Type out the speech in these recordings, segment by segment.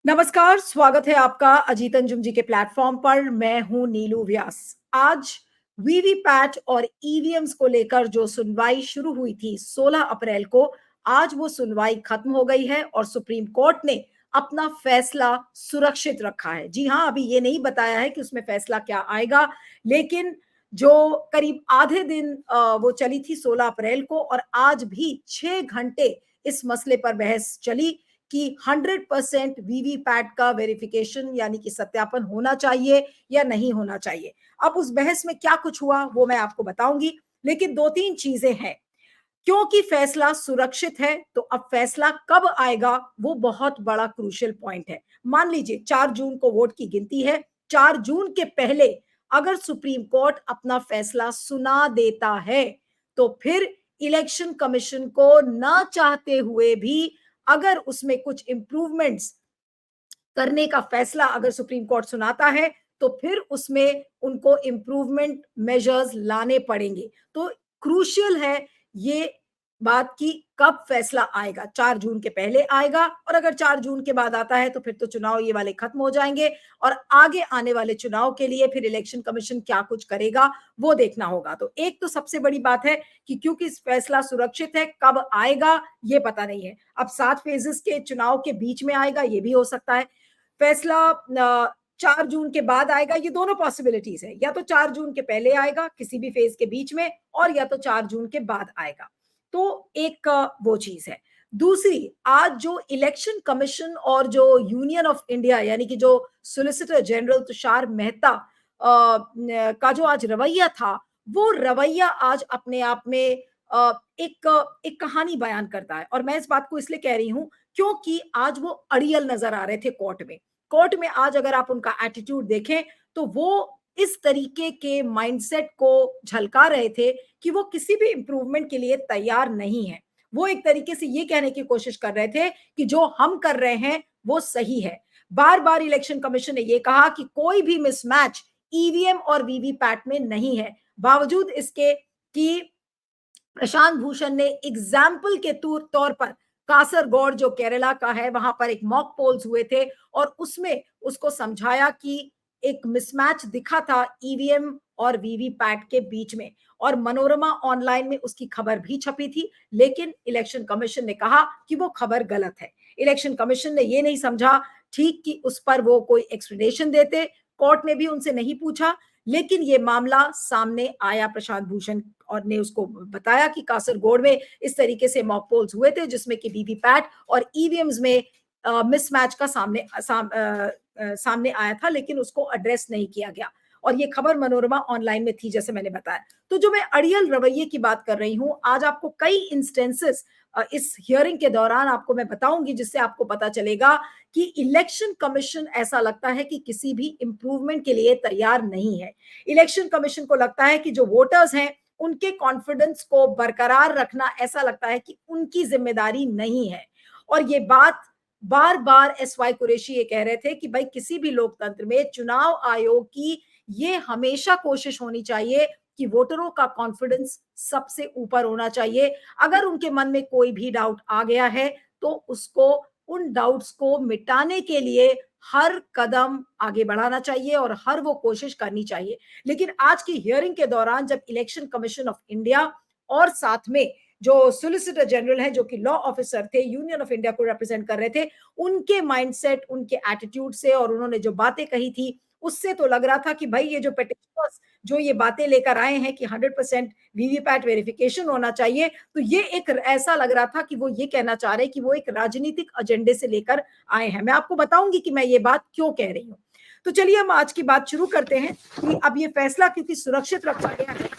नमस्कार, स्वागत है आपका अजीत अंजुम जी के प्लेटफॉर्म पर। मैं हूं नीलू व्यास। आज वीवीपैट और ईवीएम्स को लेकर जो सुनवाई शुरू हुई थी 16 अप्रैल को, आज वो सुनवाई खत्म हो गई है और सुप्रीम कोर्ट ने अपना फैसला सुरक्षित रखा है। जी हां, अभी ये नहीं बताया है कि उसमें फैसला क्या आएगा, लेकिन जो करीब आधे दिन वो चली थी 16 अप्रैल को, और आज भी 6 घंटे इस मसले पर बहस चली कि 100% वीवीपैट का वेरिफिकेशन यानी कि सत्यापन होना चाहिए या नहीं होना चाहिए। अब उस बहस में क्या कुछ हुआ वो मैं आपको बताऊंगी, लेकिन 2-3 चीजें हैं। क्योंकि फैसला सुरक्षित है, तो अब फैसला कब आएगा वो बहुत बड़ा क्रूशियल पॉइंट है। मान लीजिए 4 जून को वोट की गिनती है, 4 जून के पहले अगर सुप्रीम कोर्ट अपना फैसला सुना देता है, तो फिर इलेक्शन कमीशन को ना चाहते हुए भी अगर उसमें कुछ इंप्रूवमेंट्स करने का फैसला अगर सुप्रीम कोर्ट सुनाता है, तो फिर उसमें उनको इंप्रूवमेंट मेजर्स लाने पड़ेंगे। तो क्रूशियल है ये बात कि कब फैसला आएगा। 4 जून के पहले आएगा, और अगर 4 जून के बाद आता है तो फिर तो चुनाव ये वाले खत्म हो जाएंगे, और आगे आने वाले चुनाव के लिए फिर इलेक्शन कमीशन क्या कुछ करेगा वो देखना होगा। तो एक तो सबसे बड़ी बात है कि क्योंकि इस फैसला सुरक्षित है, कब आएगा ये पता नहीं है। अब 7 फेजेस के चुनाव के बीच में आएगा, ये भी हो सकता है। फैसला 4 जून के बाद आएगा, ये दोनों पॉसिबिलिटीज है। या तो 4 जून के पहले आएगा किसी भी फेज के बीच में, और या तो 4 जून के बाद आएगा। तो एक वो चीज है। दूसरी, आज जो इलेक्शन कमीशन और जो यूनियन ऑफ इंडिया यानी कि जो सोलिसिटर जनरल तुषार मेहता का जो आज रवैया था, वो रवैया आज अपने आप में एक एक कहानी बयान करता है। और मैं इस बात को इसलिए कह रही हूं क्योंकि आज वो अड़ियल नजर आ रहे थे कोर्ट में। कोर्ट में आज अगर आप उनका एटीट्यूड देखें, तो वो इस तरीके के माइंडसेट को झलका रहे थे कि वो किसी भी इंप्रूवमेंट के लिए तैयार नहीं है। वो एक तरीके से ये कहने की कोशिश कर रहे थे कि जो हम कर रहे हैं वो सही है। बार बार इलेक्शन कमीशन ने ये कहा कि कोई भी मिसमैच ईवीएम और वीवीपैट में नहीं है, बावजूद इसके कि प्रशांत भूषण ने एग्जाम्पल के तौर पर कासरगोड जो केरला का है वहां पर एक मॉक पोल्स हुए थे, और उसमें उसको समझाया कि एक मिसमैच दिखा था ईवीएम और वीवीपैट के बीच में, और मनोरमा ऑनलाइन में उसकी खबर भी छपी थी। लेकिन इलेक्शन कमीशन ने कहा कि वो खबर गलत है। इलेक्शन कमीशन ने ये नहीं समझा ठीक कि उस पर वो कोई एक्सप्लेनेशन देते। कोर्ट ने भी उनसे नहीं पूछा, लेकिन ये मामला सामने आया। प्रशांत भूषण और ने उसको बताया कि कासरगोड में इस तरीके से मॉक पोल्स हुए थे जिसमें कि वीवीपैट और ईवीएम्स में मिसमैच का सामने आया था, लेकिन उसको एड्रेस नहीं किया गया, और ये खबर मनोरमा ऑनलाइन में थी जैसे मैंने बताया। तो जो मैं अड़ियल रवैये की बात कर रही हूं, आज आपको कई इंस्टेंसेस इस हियरिंग के दौरान आपको मैं बताऊंगी, जिससे आपको पता चलेगा कि इलेक्शन कमीशन ऐसा लगता है कि किसी भी इंप्रूवमेंट के लिए तैयार नहीं है। इलेक्शन कमीशन को लगता है कि जो वोटर्स हैं उनके कॉन्फिडेंस को बरकरार रखना ऐसा लगता है कि उनकी जिम्मेदारी नहीं है। और ये बात बार बार एसवाई कुरैशी ये कह रहे थे कि भाई किसी भी लोकतंत्र में चुनाव आयोग की ये हमेशा कोशिश होनी चाहिए कि वोटरों का कॉन्फिडेंस सबसे ऊपर होना चाहिए। अगर उनके मन में कोई भी डाउट आ गया है, तो उसको उन डाउट्स को मिटाने के लिए हर कदम आगे बढ़ाना चाहिए और हर वो कोशिश करनी चाहिए। लेकिन आज की हियरिंग के दौरान जब इलेक्शन कमीशन ऑफ इंडिया और साथ में जो सोलिसिटर जनरल हैं जो कि लॉ ऑफिसर थे, यूनियन ऑफ इंडिया को रिप्रेजेंट कर रहे थे, उनके माइंडसेट, उनके एटीट्यूड से और उन्होंने जो बातें कही थी उससे तो लग रहा था कि भाई ये जो पेटिशनर्स जो ये बातें लेकर आए हैं कि 100% वीवीपैट वेरिफिकेशन होना चाहिए, तो ये एक ऐसा लग रहा था कि वो ये कहना चाह रहे हैं कि वो एक राजनीतिक एजेंडे से लेकर आए हैं। मैं आपको बताऊंगी कि मैं ये बात क्यों कह रही हूं। तो चलिए हम आज की बात शुरू करते हैं कि अब ये फैसला क्योंकि सुरक्षित रखा गया है,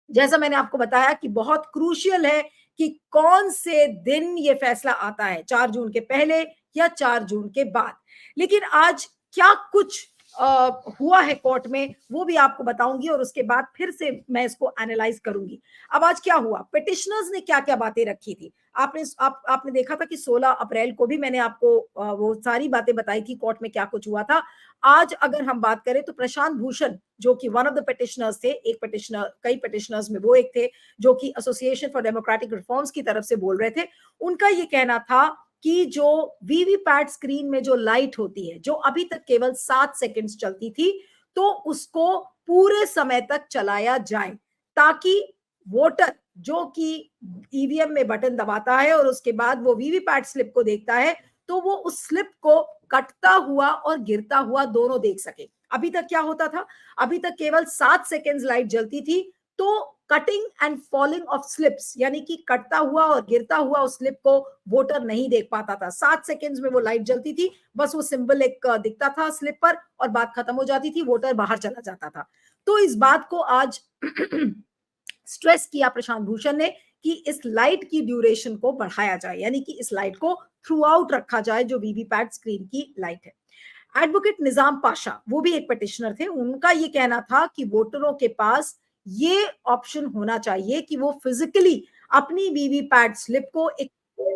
जैसा मैंने आपको बताया कि बहुत क्रूशियल है कि कौन से दिन ये फैसला आता है, 4 जून के पहले या 4 जून के बाद। लेकिन आज क्या कुछ हुआ है कोर्ट में वो भी आपको बताऊंगी, और उसके बाद फिर से मैं इसको एनालाइज करूंगी। अब आज क्या हुआ, पिटिशनर्स ने क्या क्या बातें रखी थी। आपने देखा था कि 16 अप्रैल को भी मैंने आपको वो सारी बातें बताई थी कोर्ट में क्या कुछ हुआ था। आज अगर हम बात करें तो प्रशांत भूषण जो कि वन ऑफ द पिटिशनर्स थे, एक पिटिशनर, कई पिटिशनर्स में वो एक थे जो कि एसोसिएशन फॉर डेमोक्रेटिक रिफॉर्म्स की तरफ से बोल रहे थे, उनका ये कहना था कि जो वीवीपैट स्क्रीन में जो लाइट होती है, जो अभी तक केवल 7 सेकंड्स चलती थी, तो उसको पूरे समय तक चलाया जाए, ताकि वोटर जो कि ईवीएम में बटन दबाता है और उसके बाद वो वीवीपैट स्लिप को देखता है, तो वो उस स्लिप को कटता हुआ और गिरता हुआ दोनों देख सके। अभी तक क्या होता था? अभी तक केवल 7 सेकंड्स लाइट जलती थी, तो cutting and falling of slips, यानी कि कटता हुआ और गिरता हुआ उस स्लिप को वोटर नहीं देख पाता था। 7 सेकंड्स में वो लाइट जलती थी, बस वो सिंबल एक दिखता था स्लिप पर और बात खत्म हो जाती थी, वोटर बाहर चला जाता था। तो इस बात को आज स्ट्रेस किया प्रशांत भूषण ने कि इस लाइट की ड्यूरेशन को बढ़ाया जाए, यानी कि इस लाइट को थ्रू आउट रखा जाए, जो वीवीपैट स्क्रीन की लाइट है। एडवोकेट निजाम पाशा, वो भी एक पिटिशनर थे, उनका ये कहना था कि वोटरों के पास ये ऑप्शन होना चाहिए कि वो फिजिकली अपनी वीवीपैट स्लिप को एक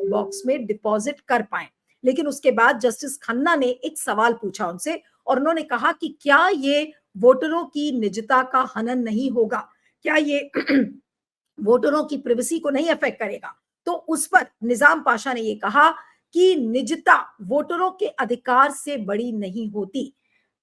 बॉक्स में डिपॉजिट कर पाए। लेकिन उसके बाद जस्टिस खन्ना ने एक सवाल पूछा उनसे और उन्होंने कहा कि क्या ये वोटरों की निजता का हनन नहीं होगा, क्या ये वोटरों की प्रिवेसी को नहीं अफेक्ट करेगा? तो उस पर निजाम पाशा ने यह कहा कि निजता वोटरों के अधिकार से बड़ी नहीं होती।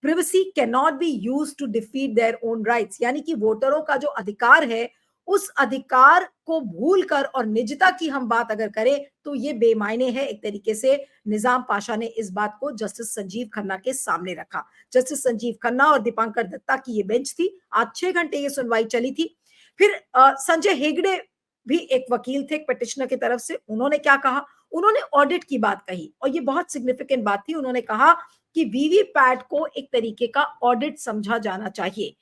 Privacy can not be used to defeat their own rights, यानी कि वोटरों का जो अधिकार है, उस अधिकार को भूलकर और निजता की हम बात अगर करें तो ये बेमायने है। एक तरीके से निजाम पाशा ने इस बात को जस्टिस संजीव खन्ना के सामने रखा। जस्टिस संजीव खन्ना और दीपांकर दत्ता की ये बेंच थी। आज 6 घंटे ये सुनवाई चली थी। फिर संजय हेगड़े भी एक वकील थे पिटिशनर की तरफ से, उन्होंने क्या कहा? उन्होंने ऑडिट की बात कही और ये बहुत सिग्निफिकेंट बात थी। उन्होंने कहा कि वीवीपैट को एक तरीके का ऑडिट समझा जाना चाहिए।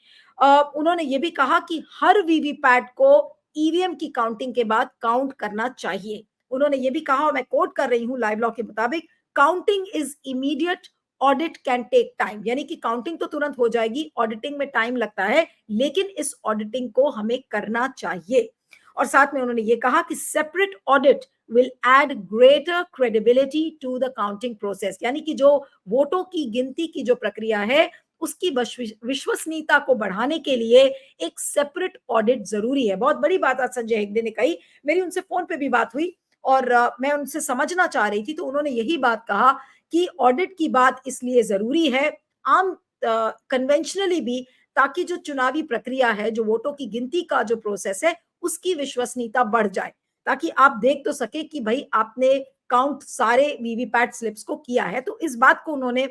उन्होंने ये भी कहा कि हर वीवीपैट को ईवीएम की काउंटिंग के बाद काउंट करना चाहिए। उन्होंने ये भी कहा, और मैं कोट कर रही हूं लाइव लॉ के मुताबिक, counting is immediate, audit can take time, यानी कि काउंटिंग तो तुरंत हो जाएगी, ऑडिटिंग में टाइम लगता है, लेकिन इस ऑडिटिंग को हमें करना चाहिए। और साथ में उन्होंने ये कहा कि separate audit will add greater credibility to the counting process, यानी कि जो वोटों की गिनती की जो प्रक्रिया है, उसकी विश्वसनीयता को बढ़ाने के लिए एक सेपरेट ऑडिट जरूरी है। बहुत बड़ी बात आज संजय हेगड़े ने कही। मेरी उनसे फोन पे भी बात हुई और मैं उनसे समझना चाह रही थी, तो उन्होंने यही बात कहा कि ऑडिट की बात इसलिए जरूरी है, आम कन्वेंशनली भी, ताकि जो चुनावी प्रक्रिया है, जो वोटों की गिनती का जो प्रोसेस है, उसकी विश्वसनीयता बढ़ जाए, ताकि आप देख तो सके कि भाई आपने काउंट सारे वीवीपैट स्लिप्स को किया है। तो इस बात को उन्होंने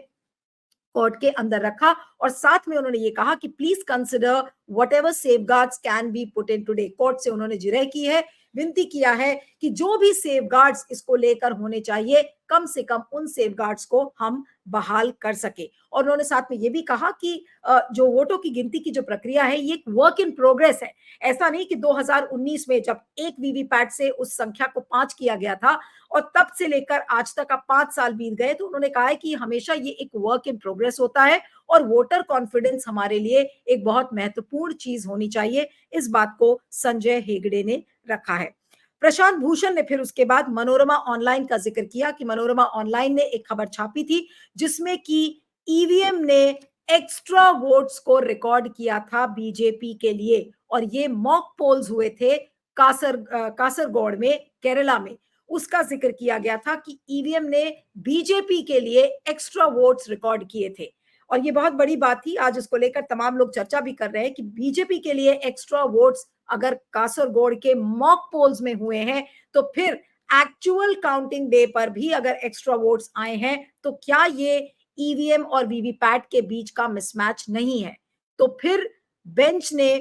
कोर्ट के अंदर रखा और साथ में उन्होंने ये कहा कि please consider what ever safeguards can be put in today. Court से उन्होंने जिरह की है, विनती किया है कि जो भी सेफगार्ड्स इसको लेकर होने चाहिए, कम से कम उन सेफगार्ड्स को हम बहाल कर सके। और उन्होंने साथ में ये भी कहा कि जो वोटों की गिनती की जो प्रक्रिया है, ये एक वर्क इन प्रोग्रेस है। ऐसा नहीं कि 2019 में जब एक वीवीपैट से उस संख्या को 5 किया गया था और तब से लेकर आज तक अब 5 साल बीत गए, तो उन्होंने कहा है कि हमेशा ये एक वर्क इन प्रोग्रेस होता है और वोटर कॉन्फिडेंस हमारे लिए एक बहुत महत्वपूर्ण चीज होनी चाहिए। इस बात को संजय हेगड़े ने रखा है। प्रशांत भूषण ने फिर उसके बाद मनोरमा ऑनलाइन का जिक्र किया कि मनोरमा ऑनलाइन ने एक खबर छापी थी जिसमें कि ईवीएम ने एक्स्ट्रा वोट्स को रिकॉर्ड किया था बीजेपी के लिए, और ये मॉक पोल्स हुए थे कासरगोड में, केरला में। उसका जिक्र किया गया था कि ईवीएम ने बीजेपी के लिए एक्स्ट्रा वोट्स रिकॉर्ड किए थे और ये बहुत बड़ी बात थी। आज इसको लेकर तमाम लोग चर्चा भी कर रहे हैं कि बीजेपी के लिए एक्स्ट्रा वोट्स अगर कासरगोड के मॉक पोल्स में हुए हैं, तो फिर एक्चुअल काउंटिंग डे पर भी अगर एक्स्ट्रा वोट्स आए हैं, तो क्या ये ईवीएम और वीवीपैट के बीच का मिसमैच नहीं है? तो फिर बेंच ने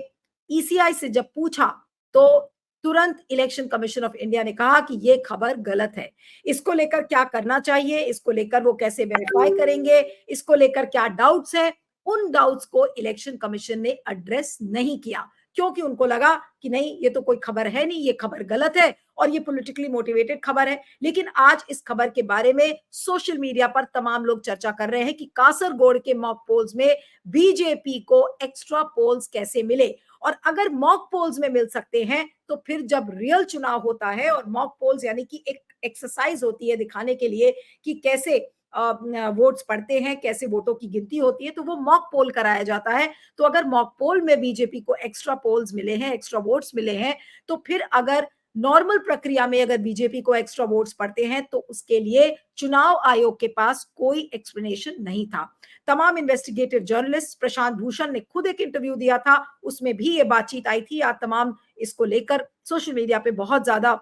ईसीआई से जब पूछा, तो तुरंत इलेक्शन कमीशन ऑफ इंडिया ने कहा कि ये खबर गलत है। इसको लेकर क्या करना चाहिए, इसको लेकर वो कैसे वेरीफाई करेंगे, इसको लेकर क्या डाउट्स है, उन डाउट्स को इलेक्शन कमीशन ने एड्रेस नहीं किया, क्योंकि उनको लगा कि नहीं, ये तो कोई खबर है नहीं, ये खबर गलत है और ये पॉलिटिकली मोटिवेटेड खबर है। लेकिन आज इस खबर के बारे में सोशल मीडिया पर तमाम लोग चर्चा कर रहे हैं कि कासरगोड के मॉक पोल्स में बीजेपी को एक्स्ट्रा पोल्स कैसे मिले, और अगर मॉक पोल्स में मिल सकते हैं, तो फिर जब रियल चुनाव होता है, और मॉक पोल्स यानी कि एक एक्सरसाइज होती है दिखाने के लिए कि कैसे वोट्स पड़ते हैं, कैसे वोटों की गिनती होती है, तो वो मॉक पोल कराया जाता है। तो अगर मॉक पोल में बीजेपी को एक्स्ट्रा पोल्स मिले हैं, एक्स्ट्रा वोट्स मिले हैं, तो फिर अगर नॉर्मल प्रक्रिया में अगर बीजेपी को एक्स्ट्रा वोट्स पड़ते हैं तो उसके लिए चुनाव आयोग के पास कोई एक्सप्लेनेशन नहीं था। तमाम इन्वेस्टिगेटिव जर्नलिस्ट, प्रशांत भूषण ने खुद एक इंटरव्यू दिया था, उसमें भी ये बातचीत आई थी। आज तमाम इसको लेकर सोशल मीडिया पे बहुत ज्यादा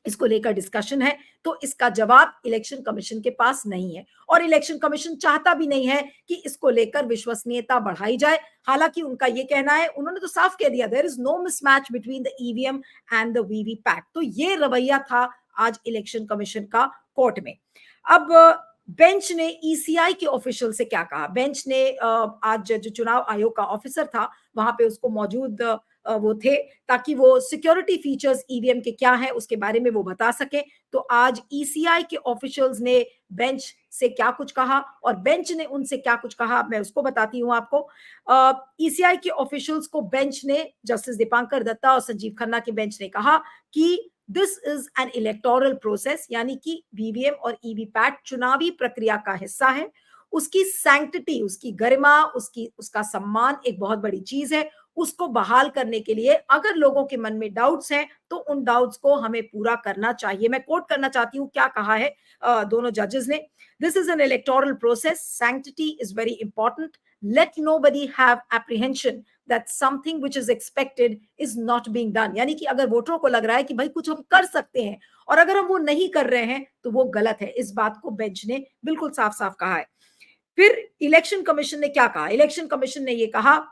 इसको लेकर डिस्कशन है। तो इसका जवाब इलेक्शन कमीशन के पास नहीं है और इलेक्शन कमीशन चाहता भी नहीं है कि इसको लेकर विश्वसनीयता बढ़ाई जाए। हालांकि उनका ये कहना है, उन्होंने तो साफ कह दिया, there is no mismatch between the EVM and the VVPAT. तो ये रवैया था आज इलेक्शन कमीशन का कोर्ट में। अब बेंच ने ईसीआई के ऑफिशियल से क्या कहा? बेंच ने आज जो चुनाव आयोग का ऑफिसर था वहां पे उसको मौजूद वो थे, ताकि वो सिक्योरिटी फीचर्स ईवीएम के क्या हैं उसके बारे में वो बता सके। तो आज ईसीआई के ऑफिशियल्स ने बेंच से क्या कुछ कहा और बेंच ने उनसे क्या कुछ कहा, मैं उसको बताती हूँ आपको। ईसीआई के ऑफिशियल्स को बेंच ने, जस्टिस दीपांकर दत्ता और संजीव खन्ना के बेंच ने कहा कि this is an electoral process, यानी कि वीवीएम और ईवीपैट चुनावी प्रक्रिया का हिस्सा है। उसकी सैंक्टिटी, उसकी गरिमा, उसका सम्मान एक बहुत बड़ी चीज है। उसको बहाल करने के लिए अगर लोगों के मन में डाउट्स हैं तो उन डाउट्स को हमें पूरा करना चाहिए। मैं कोट करना चाहती हूँ क्या कहा है दोनों जजेस ने। This is an electoral process, sanctity is very important, let nobody have apprehension that something which is expected is not being done. यानी कि अगर वोटरों को लग रहा है कि भाई कुछ हम कर सकते हैं और अगर हम वो नहीं कर रहे हैं तो वो गलत है। इस बात को बेंच ने बिल्कुल साफ साफ कहा है। फिर इलेक्शन कमीशन ने क्या कहा? इलेक्शन कमीशन ने ये कहा,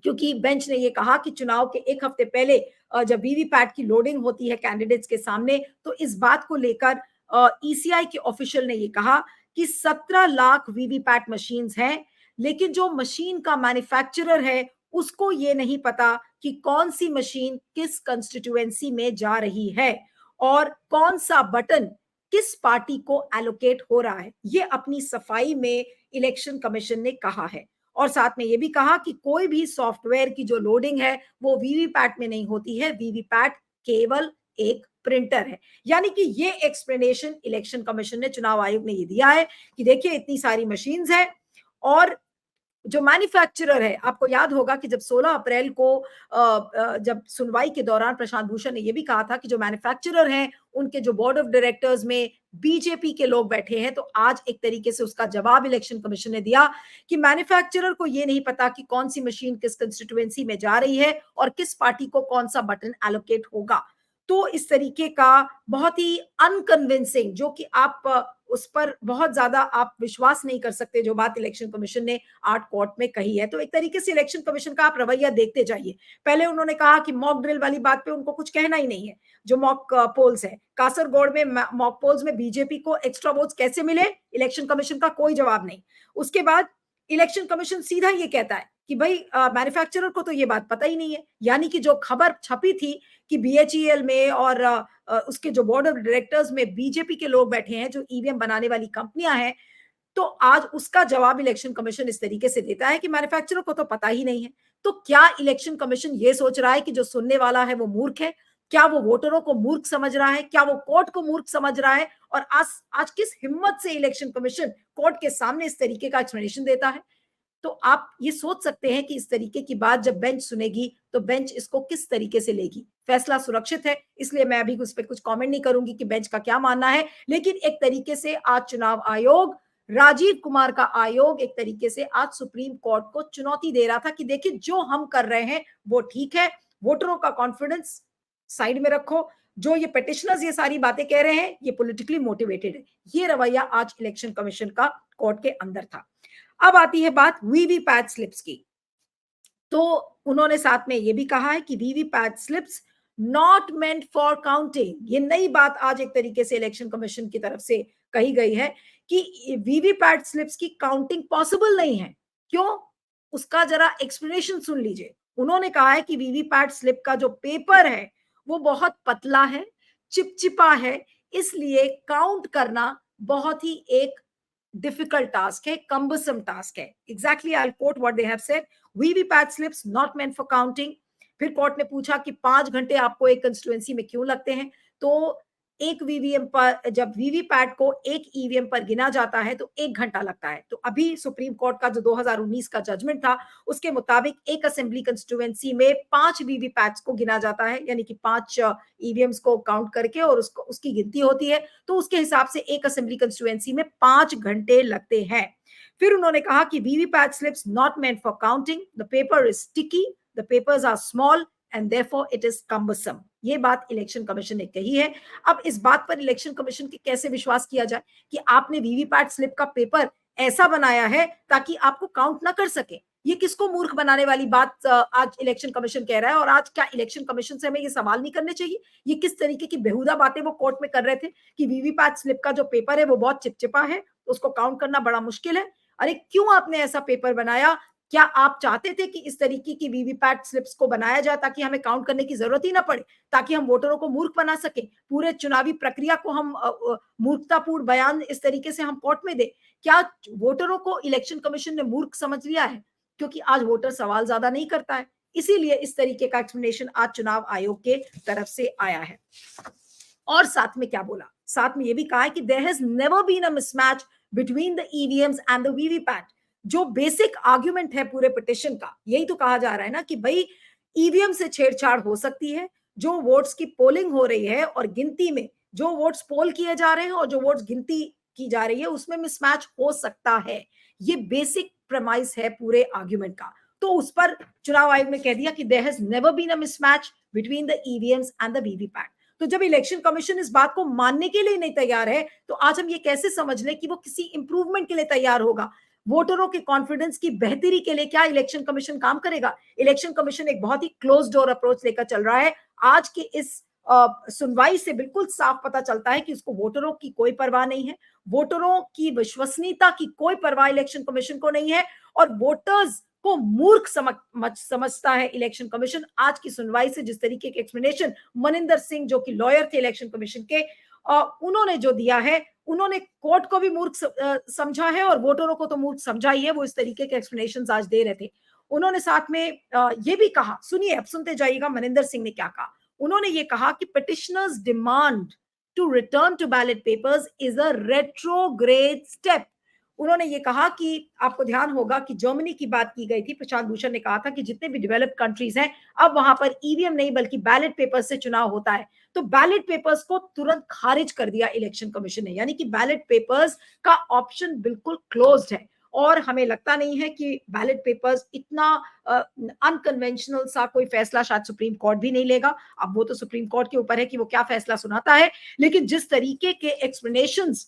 क्योंकि बेंच ने ये कहा कि चुनाव के एक हफ्ते पहले जब वीवीपैट की लोडिंग होती है कैंडिडेट्स के सामने, तो इस बात को लेकर ईसीआई के ऑफिशियल ने ये कहा कि 17 लाख वीवीपैट मशीन्स हैं, लेकिन जो मशीन का मैन्युफैक्चरर है उसको ये नहीं पता कि कौन सी मशीन किस कंस्टिट्यूएंसी में जा रही है और कौन सा बटन किस पार्टी को एलोकेट हो रहा है। ये अपनी सफाई में इलेक्शन कमीशन ने कहा है। और साथ में ये भी कहा कि कोई भी सॉफ्टवेयर की जो लोडिंग है वो वीवीपैट में नहीं होती है, वीवीपैट केवल एक प्रिंटर है। यानी कि ये एक्सप्लेनेशन इलेक्शन कमीशन ने, चुनाव आयोग ने ये दिया है कि देखिए इतनी सारी मशीन्स हैं और जो मैन्युफैक्चरर है, आपको याद होगा कि जब 16 अप्रैल को जब सुनवाई के दौरान प्रशांत भूषण ने यह भी कहा था कि जो मैन्युफैक्चरर हैं उनके जो बोर्ड ऑफ डायरेक्टर्स में बीजेपी के लोग बैठे हैं, तो आज एक तरीके से उसका जवाब इलेक्शन कमीशन ने दिया कि मैन्युफैक्चरर को यह नहीं पता कि कौन सी मशीन किस कंस्टिट्यूएंसी में जा रही है और किस पार्टी को कौन सा बटन एलोकेट होगा। तो इस तरीके का बहुत ही अनकन्विंसिंग, जो कि आप उस पर बहुत ज्यादा आप विश्वास नहीं कर सकते, जो बात इलेक्शन कमीशन ने आठ कोर्ट में कही है। तो एक तरीके से इलेक्शन कमीशन का आप रवैया देखते जाइए। पहले उन्होंने कहा कि मॉक ड्रिल वाली बात पे उनको कुछ कहना ही नहीं है। जो मॉक पोल्स है, कासरगोड में मॉक पोल्स में बीजेपी को एक्स्ट्रा वोट्स कैसे मिले, इलेक्शन कमीशन का कोई जवाब नहीं। उसके बाद इलेक्शन कमीशन सीधा ये कहता है कि भाई मैन्युफैक्चरर को तो ये बात पता ही नहीं है। यानी कि जो खबर छपी थी कि बीएचईएल में और उसके जो बोर्ड ऑफ डायरेक्टर्स में बीजेपी के लोग बैठे हैं, जो ईवीएम बनाने वाली कंपनियां हैं, तो आज उसका जवाब इलेक्शन कमीशन इस तरीके से देता है कि मैन्युफैक्चरर को तो पता ही नहीं है। तो क्या इलेक्शन कमीशन ये सोच रहा है कि जो सुनने वाला है वो मूर्ख है? क्या वो वोटरों को मूर्ख समझ रहा है? क्या वो कोर्ट को मूर्ख समझ रहा है? और आज आज किस हिम्मत से इलेक्शन कमीशन कोर्ट के सामने इस तरीके का एक्सप्लेनेशन देता है? तो आप ये सोच सकते हैं कि इस तरीके की बात जब बेंच सुनेगी तो बेंच इसको किस तरीके से लेगी। फैसला सुरक्षित है, इसलिए मैं अभी उस पर कुछ कमेंट नहीं करूंगी कि बेंच का क्या मानना है। लेकिन एक तरीके से आज चुनाव आयोग, राजीव कुमार का आयोग, एक तरीके से आज सुप्रीम कोर्ट को चुनौती दे रहा था कि देखिए जो हम कर रहे हैं वो ठीक है, वोटरों का कॉन्फिडेंस साइड में रखो, जो ये पिटिशनर्स ये सारी बातें कह रहे हैं ये पॉलिटिकली मोटिवेटेड है। ये रवैया आज इलेक्शन कमीशन का कोर्ट के अंदर था। अब आती है बात वीवीपैट स्लिप्स की। तो उन्होंने साथ में ये भी कहा है कि VVPAT slips not meant for counting. ये नई बात आज एक तरीके से इलेक्शन कमीशन की तरफ से कही गई है कि वीवीपैट स्लिप्स की काउंटिंग पॉसिबल नहीं है। क्यों? उसका जरा एक्सप्लेनेशन सुन लीजिए। उन्होंने कहा है कि वीवीपैट स्लिप का जो पेपर है वो बहुत पतला है, चिपचिपा है, इसलिए काउंट करना बहुत ही एक डिफिकल्ट टास्क है, कम्बसम टास्क है। Exactly I quote what they have said, VVPAT slips not meant for counting. फिर कोर्ट ने पूछा कि 5 घंटे आपको एक कंस्टिट्यूएंसी में क्यों लगते हैं? तो एक वीवीएम पर, जब वीवीपैट को एक ईवीएम पर गिना जाता है तो 1 घंटा लगता है। तो अभी सुप्रीम कोर्ट का जो 2019 का जजमेंट था, उसके मुताबिक एक असेंबली कंस्टिट्यूएंसी में 5 वीवीपैट्स को गिना जाता है, यानी कि 5 ईवीएम्स को काउंट करके और उसको उसकी गिनती होती है। तो उसके हिसाब से एक असेंबली कंस्टिट्यूएंसी में 5 घंटे लगते हैं। फिर उन्होंने कहा कि VVPAT slips not meant for counting, the paper is sticky, the papers are small and therefore it is cumbersome. ये बात इलेक्शन कमीशन ने कही है। अब इस बात पर इलेक्शन कमीशन के कैसे विश्वास किया जाए कि आपने वीवीपैट स्लिप का पेपर ऐसा बनाया है ताकि आपको काउंट ना कर सके। ये किसको मूर्ख बनाने वाली बात आज इलेक्शन कमीशन कह रहा है। और आज क्या इलेक्शन कमीशन से हमें ये सवाल नहीं करने चाहिए? ये किस तरीके की बेहुदा बातें वो कोर्ट में कर रहे थे कि वीवीपैट स्लिप का जो पेपर है वो बहुत चिपचिपा है, उसको काउंट करना बड़ा मुश्किल है। अरे क्यों आपने ऐसा पेपर बनाया? क्या आप चाहते थे कि इस तरीके की वीवीपैट स्लिप्स को बनाया जाए ताकि हमें काउंट करने की जरूरत ही ना पड़े, ताकि हम वोटरों को मूर्ख बना सके, पूरे चुनावी प्रक्रिया को हम मूर्खतापूर्ण बयान इस तरीके से हम कोर्ट में दे? क्या वोटरों को इलेक्शन कमीशन ने मूर्ख समझ लिया है? क्योंकि आज वोटर सवाल ज्यादा नहीं करता है, इसीलिए इस तरीके का एक्सप्लेनेशन आज चुनाव आयोग के तरफ से आया है। और साथ में क्या बोला? साथ में ये भी कहा है कि there has never been a mismatch between the EVMs and the VVPAT. जो बेसिक आर्गुमेंट है पूरे पिटिशन का, यही तो कहा जा रहा है ना कि भाई ईवीएम से छेड़छाड़ हो सकती है। जो वोट्स की पोलिंग हो रही है और गिनती में जो वोट्स पोल किए जा रहे हैं और जो वोट्स गिनती की जा रही है उसमें मिसमैच हो सकता है। ये बेसिक प्रमाइस है पूरे आर्गुमेंट का। तो उस पर चुनाव आयोग ने कह दिया कि there has never been a mismatch between the EVMs and the VVPAT. तो जब इलेक्शन कमीशन इस बात को मानने के लिए नहीं तैयार है, तो आज हम ये कैसे समझ लें कि वो किसी इंप्रूवमेंट के लिए तैयार होगा? वोटरों के कॉन्फिडेंस की बेहतरी के लिए क्या इलेक्शन कमीशन काम करेगा? इलेक्शन कमीशन एक बहुत ही क्लोज डोर अप्रोच लेकर चल रहा है। आज की इस सुनवाई से बिल्कुल साफ पता चलता है कि उसको वोटरों की कोई परवाह नहीं है, वोटरों की विश्वसनीयता की कोई परवाह इलेक्शन कमीशन को नहीं है, और वोटर्स को मूर्ख समझता है इलेक्शन कमीशन। आज की सुनवाई से जिस तरीके के एक्सप्लेनेशन मनिंदर सिंह, जो कि लॉयर थे इलेक्शन कमीशन के, उन्होंने जो दिया है, उन्होंने कोर्ट को भी मूर्ख समझा है और वोटरों को तो मूर्ख समझा ही है। वो इस तरीके के एक्सप्लेनेशन आज दे रहे थे। उन्होंने साथ में ये भी कहा, सुनिए, अब सुनते जाइएगा मनिंदर सिंह ने क्या कहा। उन्होंने ये कहा कि petitioners demand to return to ballot papers is a retrograde step. उन्होंने ये कहा कि आपको ध्यान होगा कि जर्मनी की बात की गई थी, प्रशांत भूषण ने कहा था कि जितने भी डेवलप्ड कंट्रीज हैं, अब वहां पर ईवीएम नहीं बल्कि बैलेट पेपर से चुनाव होता है। तो बैलेट पेपर्स को तुरंत खारिज कर दिया इलेक्शन कमीशन ने, यानी कि बैलेट पेपर्स का ऑप्शन बिल्कुल क्लोज्ड है। और हमें लगता नहीं है कि बैलेट पेपर्स इतना अनकन्वेंशनल सा कोई फैसला शायद सुप्रीम कोर्ट भी नहीं लेगा। अब वो तो सुप्रीम कोर्ट के ऊपर है कि वो क्या फैसला सुनाता है। लेकिन जिस तरीके के एक्सप्लेनेशंस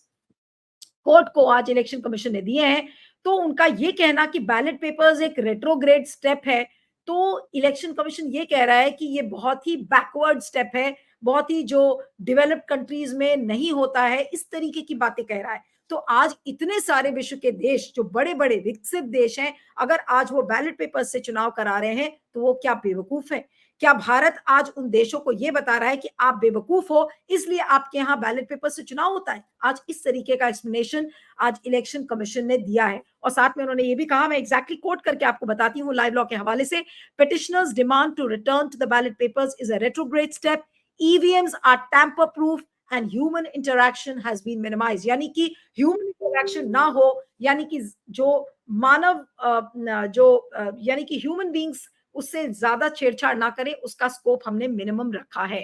कोर्ट को आज इलेक्शन कमीशन ने दिए हैं, तो उनका ये कहना कि बैलेट पेपर्स एक रेट्रोग्रेड स्टेप है, तो इलेक्शन कमीशन ये कह रहा है कि ये बहुत ही बैकवर्ड स्टेप है, बहुत ही जो डेवलप्ड कंट्रीज में नहीं होता है, इस तरीके की बातें कह रहा है। तो आज इतने सारे विश्व के देश, जो बड़े बड़े विकसित देश हैं, अगर आज वो बैलेट पेपर से चुनाव करा रहे हैं, तो वो क्या बेवकूफ है? क्या भारत आज उन देशों को ये बता रहा है कि आप बेवकूफ हो, इसलिए आपके यहाँ बैलेट पेपर से चुनाव होता है? आज इस तरीके का एक्सप्लेनेशन आज इलेक्शन कमीशन ने दिया है। और साथ में उन्होंने ये भी कहा, मैं एग्जैक्टली कोट करके आपको बताती हूँ लाइव लॉ के हवाले से, petitioners demand to return to the ballot papers is a retrograde step, EVMs are tamper proof and human interaction has been minimised. यानी कि ह्यूमन इंटरैक्शन ना हो, यानी कि जो मानव यानी कि ह्यूमन बींग्स उससे ज्यादा छेड़छाड़ ना करें, उसका स्कोप हमने मिनिमम रखा है।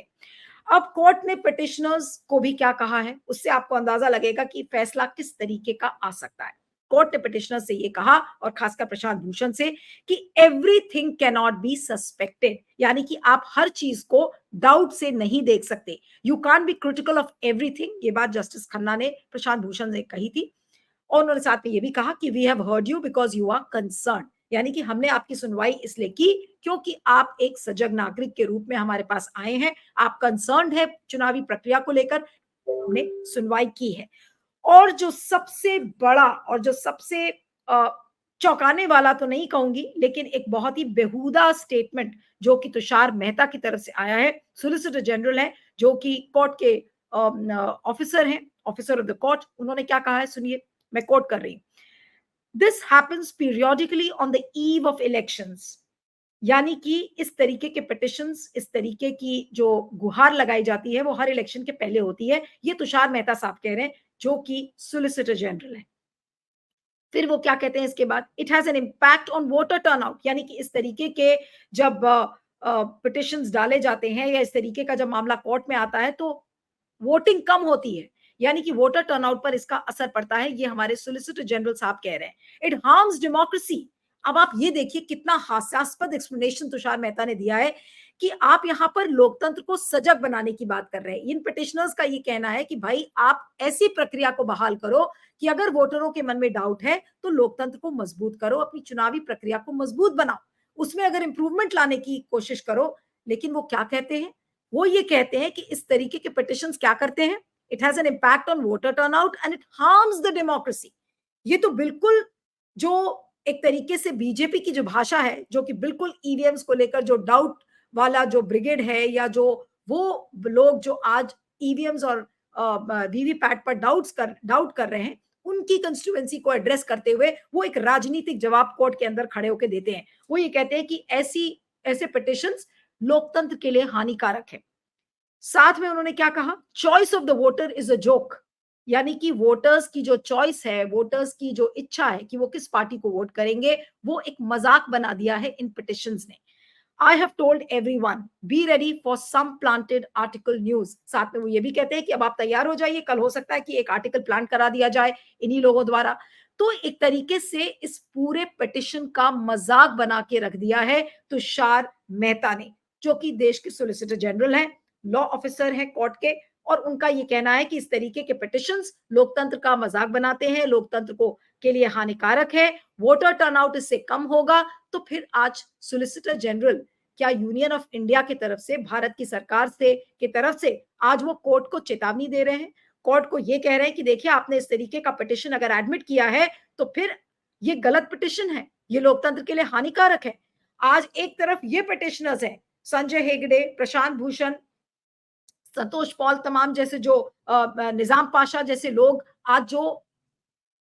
अब कोर्ट ने पिटिशनर्स को भी क्या कहा है, उससे आपको अंदाजा लगेगा कि फैसला किस तरीके का आ सकता है। कोर्ट ने पिटिशनर से ये कहा, और खासकर प्रशांत भूषण से, कि everything can not B suspected, यानी कि आप हर चीज को डाउट से नहीं देख सकते। You can't be critical of everything. ये बात जस्टिस खन्ना ने प्रशांत भूषण से कही थी। और उन्होंने साथ में ये भी कहा कि we have heard you because you are concern, यानी कि हमने आपकी सुनवाई इसलिए की क्योंकि आप एक सजग नागरिक के रूप में हमारे पास आए हैं, आप कंसर्न है चुनावी प्रक्रिया को लेकर, तो हमने सुनवाई की है। और जो सबसे बड़ा और जो सबसे चौंकाने वाला तो नहीं कहूंगी, लेकिन एक बहुत ही बेहुदा स्टेटमेंट जो कि तुषार मेहता की तरफ से आया है, सोलिसिटर जनरल है, जो कि कोर्ट के ऑफिसर हैं, ऑफिसर ऑफ द कोर्ट। उन्होंने क्या कहा है, सुनिए, मैं कोट कर रही हूं। This happens periodically on the eve of elections यानी कि इस तरीके के पिटिशंस, इस तरीके की जो गुहार लगाई जाती है, वो हर इलेक्शन के पहले होती है। ये तुषार मेहता साहब कह रहे हैं, जो कि सॉलिसिटर जनरल हैं। फिर वो क्या कहते हैं इसके बाद, it has an impact on voter turnout, यानी कि इस तरीके के जब पिटिशंस डाले जाते हैं या इस तरीके का जब मामला कोर्ट में आता है तो वोटिंग कम होती है, यानी कि वोटर टर्नआउट पर इसका असर पड़ता है, ये हमारे सोलिसिटर जनरल साहब कह रहे हैं। It harms democracy. अब आप ये देखिए कितना हास्यास्पद एक्सप्लेनेशन तुषार मेहता ने दिया है कि आप यहाँ पर लोकतंत्र को सजग बनाने की बात कर रहे हैं। इन पिटिशनर्स का ये कहना है कि भाई आप ऐसी प्रक्रिया को बहाल करो कि अगर वोटरों के मन में डाउट है तो लोकतंत्र को मजबूत करो, अपनी चुनावी प्रक्रिया को मजबूत बनाओ, उसमें अगर इंप्रूवमेंट लाने की कोशिश करो। लेकिन वो क्या कहते हैं, वो ये कहते हैं कि इस तरीके के पिटिशंस क्या करते हैं, it has an impact on voter turnout and it harms the democracy. ये तो बिल्कुल जो एक तरीके से बीजेपी की जो भाषा है, जो कि बिल्कुल ईवीएम्स को लेकर जो डाउट वाला जो ब्रिगेड है, या जो वो लोग जो आज ईवीएम्स और वीवीपैट पर डाउट कर रहे हैं, उनकी कंस्टिट्यूएंसी को एड्रेस करते हुए वो एक राजनीतिक जवाब कोर्ट के अंदर खड़े होकर देते हैं। वो ये कहते हैं कि ऐसी ऐसे पिटिशंस लोकतंत्र के लिए हानिकारक है। साथ में उन्होंने क्या कहा, choice of the voter is a joke, यानी कि वोटर्स की जो चॉइस है, वोटर्स की जो इच्छा है कि वो किस पार्टी को वोट करेंगे, वो एक मजाक बना दिया है इन पिटिशंस ने। I have told everyone be ready for some planted article news. साथ में वो ये भी कहते हैं कि अब आप तैयार हो जाइए, कल हो सकता है कि एक आर्टिकल प्लांट करा दिया जाए इन्हीं लोगों द्वारा। तो एक तरीके से इस पूरे पिटिशन का मजाक बना के रख दिया है तुषार मेहता ने, जो कि देश के सोलिसिटर जनरल हैं, लॉ ऑफिसर हैं कोर्ट के। और उनका ये कहना है कि इस तरीके के पिटिशंस लोकतंत्र का मजाक बनाते हैं, लोकतंत्र को के लिए हानिकारक है, वोटर टर्नआउट इससे कम होगा। तो फिर आज सोलिसिटर जनरल क्या यूनियन ऑफ इंडिया की तरफ से, भारत की सरकार से की तरफ से आज वो कोर्ट को चेतावनी दे रहे हैं, कोर्ट को ये कह रहे हैं कि देखिए आपने इस तरीके का पिटिशन अगर एडमिट किया है तो फिर ये गलत पिटिशन है, ये लोकतंत्र के लिए हानिकारक है। आज एक तरफ ये पिटिशनर्स हैं, संजय हेगड़े, प्रशांत भूषण, संतोष पॉल तमाम जैसे जो निजाम पाशा जैसे लोग आज जो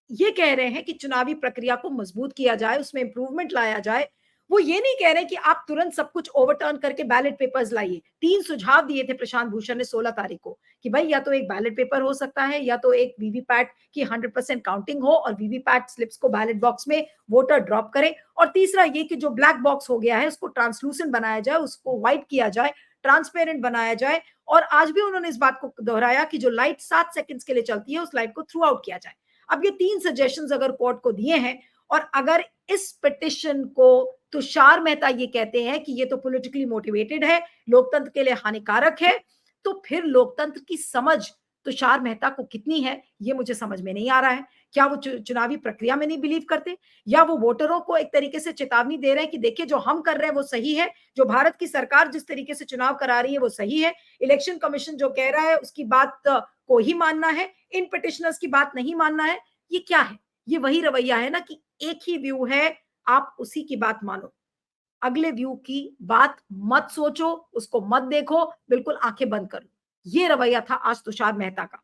ये कह रहे हैं कि चुनावी प्रक्रिया को मजबूत किया जाए, उसमें इंप्रूवमेंट लाया जाए। वो ये नहीं कह रहे कि आप तुरंत सब कुछ ओवरटर्न करके बैलेट पेपर्स लाइए। 3 सुझाव दिए थे प्रशांत भूषण ने 16 तारीख को कि भाई या तो एक बैलेट पेपर हो सकता है, या तो एक वीवीपैट की 100% काउंटिंग हो और वीवीपैट स्लिप्स को बैलेट बॉक्स में वोटर ड्रॉप करे, और तीसरा ये कि जो ब्लैक बॉक्स हो गया है उसको ट्रांसलूसेंट बनाया जाए, उसको व्हाइट किया जाए, ट्रांसपेरेंट बनाया जाए। और आज भी उन्होंने इस बात को दोहराया कि जो लाइट 7 सेकंड्स के लिए चलती है उस लाइट को थ्रू आउट किया जाए। अब ये 3 सजेशंस अगर कोर्ट को दिए हैं, और अगर इस पिटिशन को तुषार मेहता ये कहते हैं कि ये तो पॉलिटिकली मोटिवेटेड है, लोकतंत्र के लिए हानिकारक है, तो फिर लोकतंत्र की समझ तुषार मेहता को कितनी है, ये मुझे समझ में नहीं आ रहा है। क्या वो चुनावी प्रक्रिया में नहीं बिलीव करते, या वो वोटरों को एक तरीके से चेतावनी दे रहे हैं कि देखिए जो हम कर रहे हैं वो सही है, जो भारत की सरकार जिस तरीके से चुनाव करा रही है वो सही है, इलेक्शन कमीशन जो कह रहा है उसकी बात को ही मानना है, इन पिटिशनर्स की बात नहीं मानना है। ये क्या है? ये वही रवैया है ना कि एक ही व्यू है, आप उसी की बात मानो, अगले व्यू की बात मत सोचो, उसको मत देखो, बिल्कुल आंखें बंद करो। ये रवैया था आज तुषार मेहता का।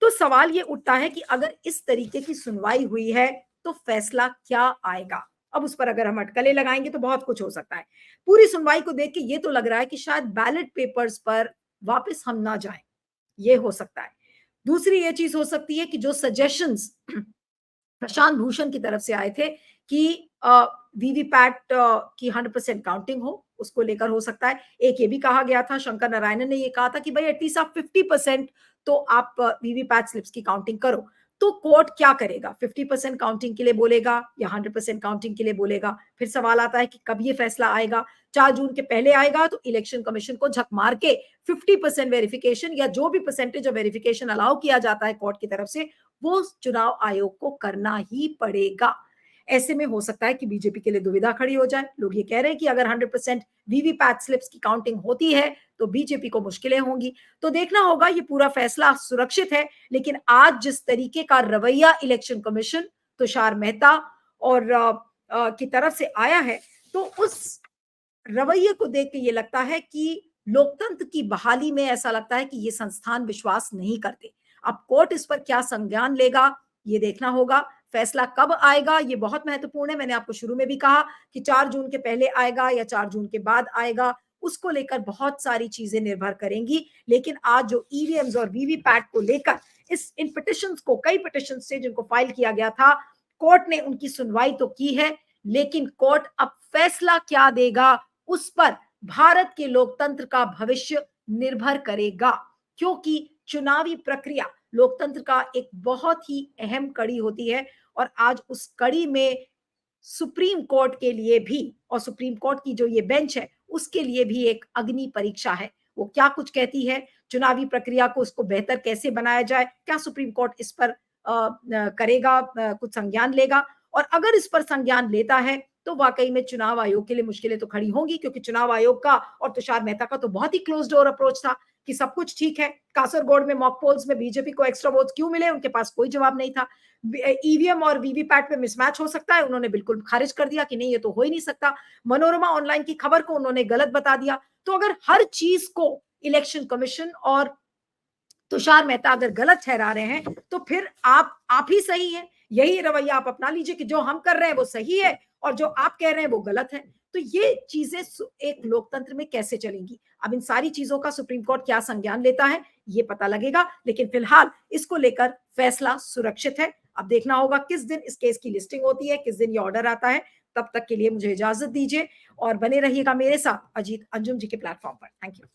तो सवाल ये उठता है कि अगर इस तरीके की सुनवाई हुई है तो फैसला क्या आएगा? अब उस पर अगर हम अटकलें लगाएंगे तो बहुत कुछ हो सकता है। पूरी सुनवाई को देख के ये तो लग रहा है कि शायद बैलेट पेपर्स पर वापस हम ना जाएं, ये हो सकता है। दूसरी ये चीज हो सकती है कि जो सजेशंस प्रशांत भूषण की तरफ से आए थे कि वीवीपैट की 100% काउंटिंग हो, उसको लेकर हो सकता है। एक ये भी कहा गया था, शंकर नारायणन ने ये कहा था कि भाई एटलीस्ट आप 50% तो आप वीवीपैट स्लिप्स की काउंटिंग करो। तो कोर्ट क्या करेगा, 50% काउंटिंग के लिए बोलेगा या 100% काउंटिंग के लिए बोलेगा? फिर सवाल आता है कि कब ये फैसला आएगा। 4 जून के पहले आएगा तो इलेक्शन कमीशन को झक मार के 50% वेरिफिकेशन या जो भी परसेंटेज ऑफ वेरिफिकेशन अलाउ किया जाता है कोर्ट की तरफ से, वो चुनाव आयोग को करना ही पड़ेगा। ऐसे में हो सकता है कि बीजेपी के लिए दुविधा खड़ी हो जाए। लोग ये कह रहे हैं कि अगर 100% वीवीपैट स्लिप्स की काउंटिंग होती है तो बीजेपी को मुश्किलें होंगी। तो देखना होगा, ये पूरा फैसला सुरक्षित है, लेकिन आज जिस तरीके का रवैया इलेक्शन कमीशन, तुषार मेहता और की तरफ से आया है, तो उस रवैये को देख के ये लगता है कि लोकतंत्र की बहाली में ऐसा लगता है कि ये संस्थान विश्वास नहीं करते। अब कोर्ट इस पर क्या संज्ञान लेगा, ये देखना होगा। फैसला कब आएगा ये बहुत महत्वपूर्ण है। मैंने आपको शुरू में भी कहा कि 4 जून के पहले आएगा या 4 जून के बाद आएगा, उसको लेकर बहुत सारी चीजें निर्भर करेंगी। लेकिन आज जो ईवीएम्स और वीवीपैट को लेकर इस इन पिटिशंस को, कई पिटिशंस थे जिनको फाइल किया गया था, कोर्ट ने उनकी सुनवाई तो की है, लेकिन कोर्ट अब फैसला क्या देगा उस पर भारत के लोकतंत्र का भविष्य निर्भर करेगा। क्योंकि चुनावी प्रक्रिया लोकतंत्र का एक बहुत ही अहम कड़ी होती है और आज उस कड़ी में सुप्रीम कोर्ट के लिए भी, और सुप्रीम कोर्ट की जो ये बेंच है उसके लिए भी एक अग्नि परीक्षा है। वो क्या कुछ कहती है, चुनावी प्रक्रिया को उसको बेहतर कैसे बनाया जाए, क्या सुप्रीम कोर्ट इस पर करेगा, कुछ संज्ञान लेगा। और अगर इस पर संज्ञान लेता है तो वाकई में चुनाव आयोग के लिए मुश्किलें तो खड़ी होंगी, क्योंकि चुनाव आयोग का और तुषार मेहता का तो बहुत ही क्लोज डोर अप्रोच था कि सब कुछ ठीक है। कासरगोड में मॉक पोल्स में बीजेपी को एक्स्ट्रा वोट्स क्यों मिले, उनके पास कोई जवाब नहीं था। ईवीएम और वीवीपैट में मिसमैच हो सकता है, उन्होंने बिल्कुल खारिज कर दिया कि नहीं ये तो हो ही नहीं सकता। मनोरमा ऑनलाइन की खबर को उन्होंने गलत बता दिया। तो अगर हर चीज को इलेक्शन कमीशन और तुषार मेहता अगर गलत ठहरा रहे हैं तो फिर आप ही सही हैं। यही रवैया आप अपना लीजिए कि जो हम कर रहे हैं वो सही है और जो आप कह रहे हैं वो गलत है। तो ये चीजें एक लोकतंत्र में कैसे चलेंगी, अब इन सारी चीजों का सुप्रीम कोर्ट क्या संज्ञान लेता है ये पता लगेगा। लेकिन फिलहाल इसको लेकर फैसला सुरक्षित है। अब देखना होगा किस दिन इस केस की लिस्टिंग होती है, किस दिन ये ऑर्डर आता है। तब तक के लिए मुझे इजाजत दीजिए और बने रहिएगा मेरे साथ अजीत अंजुम जी के प्लेटफॉर्म पर। Thank you.